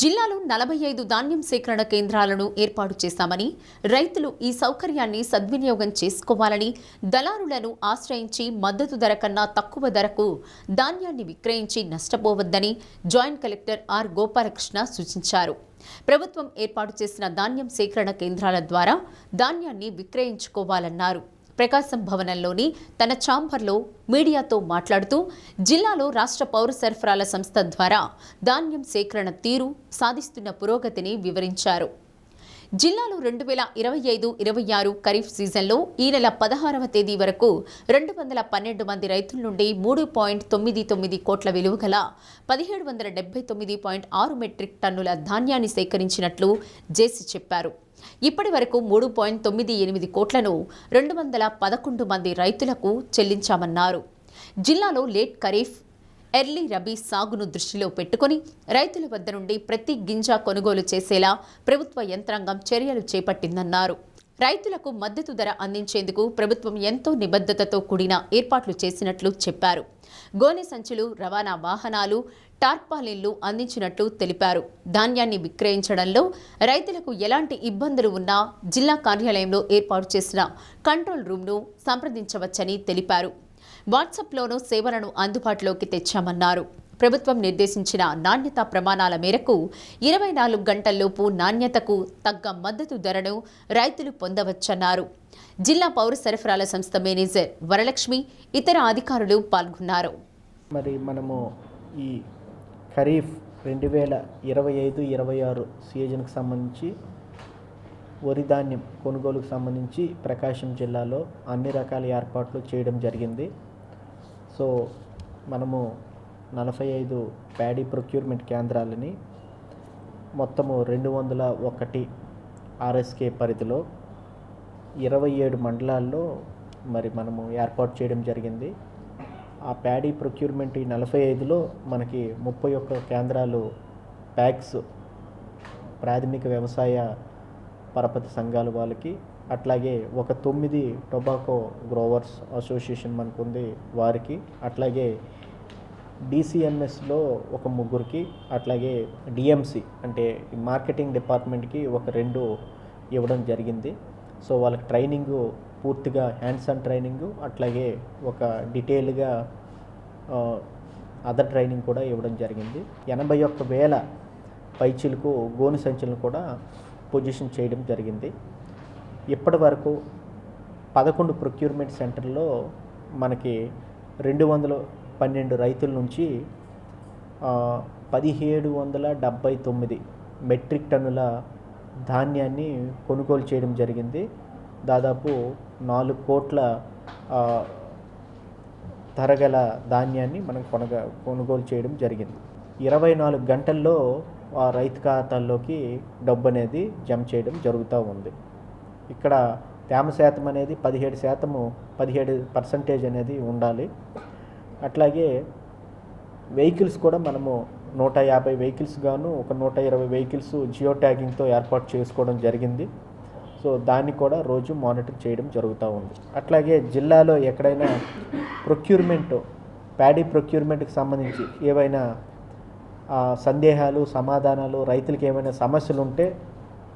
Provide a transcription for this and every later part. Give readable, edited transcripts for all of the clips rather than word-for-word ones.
జిల్లాలో 45 ధాన్యం సేకరణ కేంద్రాలను ఏర్పాటు చేశామని, రైతులు ఈ సౌకర్యాన్ని సద్వినియోగం చేసుకోవాలని, దళారులను ఆశ్రయించి మద్దతు ధర కన్నా తక్కువ ధరకు ధాన్యాన్ని విక్రయించి నష్టపోవద్దని జాయింట్ కలెక్టర్ ఆర్ గోపాలకృష్ణ సూచించారు. ప్రభుత్వం ఏర్పాటు చేసిన ధాన్యం సేకరణ కేంద్రాల ద్వారా ధాన్యాన్ని విక్రయించుకోవాలన్నారు. ప్రకాశం భవనంలోని తన ఛాంబర్లో మీడియాతో మాట్లాడుతూ జిల్లాలో రాష్ట్ర పౌర సరఫరాల సంస్థ ద్వారా ధాన్యం సేకరణ తీరు, సాధిస్తున్న పురోగతిని వివరించారు. జిల్లాలో 2025-26 ఖరీఫ్ సీజన్లో ఈ నెల 16వ తేదీ వరకు 212 మంది రైతుల నుండి 3.99 కోట్ల విలువ గల 1779.6 మెట్రిక్ టన్నుల ధాన్యాన్ని సేకరించినట్లు జేసీ చెప్పారు. ఇప్పటి వరకు 3.98 కోట్లను 211 మంది రైతులకు చెల్లించామన్నారు. జిల్లాలో లేట్ ఖరీఫ్, ఎర్లీ రబీ సాగును దృష్టిలో పెట్టుకుని రైతుల వద్ద నుండి ప్రతి గింజ కొనుగోలు చేసేలా ప్రభుత్వ యంత్రాంగం చర్యలు చేపట్టిందన్నారు. రైతులకు మద్దతు ధర అందించేందుకు ప్రభుత్వం ఎంతో నిబద్ధతతో కూడిన ఏర్పాట్లు చేసినట్లు చెప్పారు. గోనె సంచులు, రవాణా వాహనాలు, టార్పాలిన్లు అందించినట్లు తెలిపారు. ధాన్యాన్ని విక్రయించడంలో రైతులకు ఎలాంటి ఇబ్బందులు ఉన్నా జిల్లా కార్యాలయంలో ఏర్పాటు చేసిన కంట్రోల్ రూమ్ను సంప్రదించవచ్చని తెలిపారు. వాట్సాప్లోనూ సేవలను అందుబాటులోకి తెచ్చామన్నారు. ప్రభుత్వం నిర్దేశించిన నాణ్యతా ప్రమాణాల మేరకు 24 గంటల్లోపు నాణ్యతకు తగ్గ మద్దతు ధరను రైతులు పొందవచ్చన్నారు. జిల్లా పౌర సరఫరాల సంస్థ మేనేజర్ వరలక్ష్మి, ఇతర అధికారులు పాల్గొన్నారు. మరి మనము ఈ ఖరీఫ్ 2025-26 సీజన్కి సంబంధించి వరి ధాన్యం కొనుగోలుకు సంబంధించి ప్రకాశం జిల్లాలో అన్ని రకాల ఏర్పాట్లు చేయడం జరిగింది. సో మనము 45 ప్యాడీ ప్రొక్యూర్మెంట్ కేంద్రాలని మొత్తము 201 ఆర్ఎస్కే పరిధిలో 27 మండలాల్లో మరి మనము ఏర్పాటు చేయడం జరిగింది. ఆ ప్యాడీ ప్రొక్యూర్మెంట్ 45లో మనకి 31 కేంద్రాలు ప్యాక్స్, ప్రాథమిక వ్యవసాయ పరపతి సంఘాల వాళ్ళకి, అట్లాగే ఒక 9 టొబాకో గ్రోవర్స్ అసోసియేషన్ మనకుంది వారికి, అట్లాగే డిసిఎంఎస్లో ఒక 3కి, అట్లాగే డిఎంసి అంటే మార్కెటింగ్ డిపార్ట్మెంట్కి ఒక 2 ఇవ్వడం జరిగింది. సో వాళ్ళకి ట్రైనింగు పూర్తిగా హ్యాండ్స్ ఆన్ ట్రైనింగు, అట్లాగే ఒక డీటెయిల్గా అదర్ ట్రైనింగ్ కూడా ఇవ్వడం జరిగింది. 81,000 పైచీలకు గోను సంచులను కూడా పొజిషన్ చేయడం జరిగింది. ఇప్పటి వరకు 11 ప్రొక్యూర్మెంట్ సెంటర్లో మనకి 212 రైతుల నుంచి 1779 మెట్రిక్ టన్నుల ధాన్యాన్ని కొనుగోలు చేయడం జరిగింది. దాదాపు 4 కోట్ల ధరగల ధాన్యాన్ని మనం కొనుగోలు చేయడం జరిగింది. 24 గంటల్లో ఆ రైతు ఖాతాల్లోకి డబ్బు అనేది జమ చేయడం జరుగుతూ ఉంది. ఇక్కడ తేమ శాతం అనేది 17% అనేది ఉండాలి. అట్లాగే వెహికల్స్ కూడా మనము 150 వెహికల్స్ గాను ఒక 120 వెహికల్స్ జియో ట్యాగింగ్తో ఏర్పాటు చేసుకోవడం జరిగింది. సో దాన్ని కూడా రోజు మానిటర్ చేయడం జరుగుతూ ఉంది. అట్లాగే జిల్లాలో ఎక్కడైనా ప్రొక్యూర్మెంట్, ప్యాడీ ప్రొక్యూర్మెంట్కి సంబంధించి ఏవైనా సందేహాలు, సమాధానాలు, రైతులకి ఏమైనా సమస్యలు ఉంటే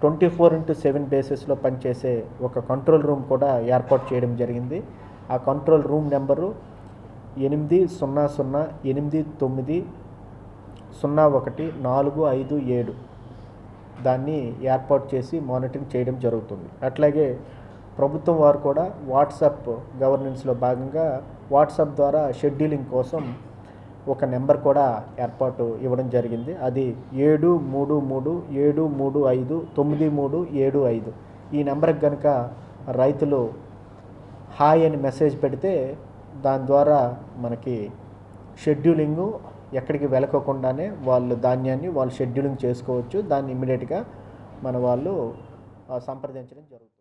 24/7 బేసిస్లో పనిచేసే ఒక కంట్రోల్ రూమ్ కూడా ఏర్పాటు చేయడం జరిగింది. ఆ కంట్రోల్ రూమ్ నెంబరు 8008901457. దాన్ని ఏర్పాటు చేసి మానిటరింగ్ చేయడం జరుగుతుంది. అట్లాగే ప్రభుత్వం వారు కూడా వాట్సాప్ గవర్నెన్స్లో భాగంగా వాట్సాప్ ద్వారా షెడ్యూలింగ్ కోసం ఒక నెంబర్ కూడా ఏర్పాటు ఇవ్వడం జరిగింది. అది 7337359375. ఈ నెంబర్కి కనుక రైతులు హాయ్ అని మెసేజ్ పెడితే దాని ద్వారా మనకి షెడ్యూలింగు ఎక్కడికి వెళ్ళకోకుండానే వాళ్ళు ధాన్యాన్ని వాళ్ళు షెడ్యూలింగ్ చేసుకోవచ్చు. దాన్ని ఇమ్మీడియట్గా మన వాళ్ళు సంప్రదించడం జరుగుతుంది.